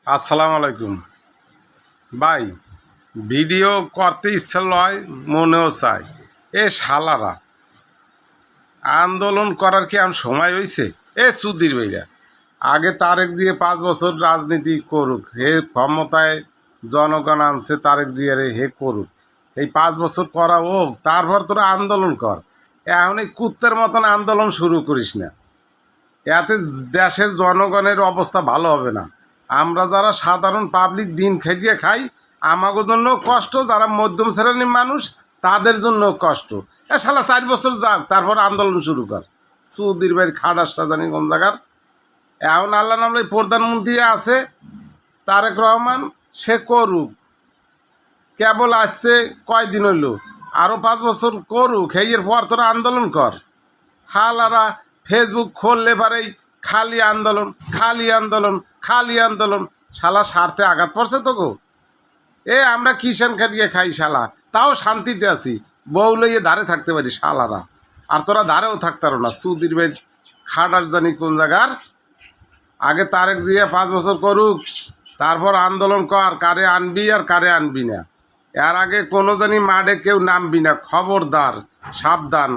আসসালামু আলাইকুম ভাই। ভিডিও করতে ইচ্ছা লয়, মনেও চায়। এ শালারা আন্দোলন করার কি এখন সময় হয়েছে? সুধীর ভাইরা আগে তারেক জিয়া 5 বছর রাজনীতি করুক, হে ক্ষমতায় জনগণ আনছে তারেক জিয়ারে, হে করুক। এই 5 বছর করা হোক, তারপর তোরা আন্দোলন কর। এখন এই কুত্তের মতন আন্দোলন শুরু করিস না। এতে দেশের জনগণের অবস্থা ভালো হবে না। আমরা যারা সাধারণ পাবলিক দিন খেয়ে খাই, আমাদের জন্য কষ্ট, যারা মধ্যম শ্রেণীর মানুষ তাদের জন্য কষ্ট। শালা 4 বছর যাক, তারপর আন্দোলন শুরু কর। সুধীর ভাইয়ের খাটাসটা জানি কোন জায়গার। এখন আল্লাহ নামলে প্রধানমন্ত্রী আছে তারেক রহমান, সে করুক। কেবল আসছে কয়দিন হইল, আরও 5 বছর করুক, এর পর তোরা আন্দোলন কর। হালারা ফেসবুক খুললে পারেই খালি আন্দোলন, খালি আন্দোলন, খালি আন্দোলন। শালা স্বার্থে আঘাত পড়ছে তো গো। আমরা কিষান খাটিয়ে খাই শালা, তাও শান্তিতে আছি, বউ লইয়ে ধারে থাকতে পারি শালারা। আর তোরা ধারেও থাকতারো না। সুধীর ভাই খাটার জানি কোন জায়গার। আগে তারেক জিয়া 5 বছর করুক, তারপর আন্দোলন কর, কারে আনবি আর কারে আনবি না। এর আগে কোনো জানি মাঠে কেউ নামবি না, খবরদার, সাবধান।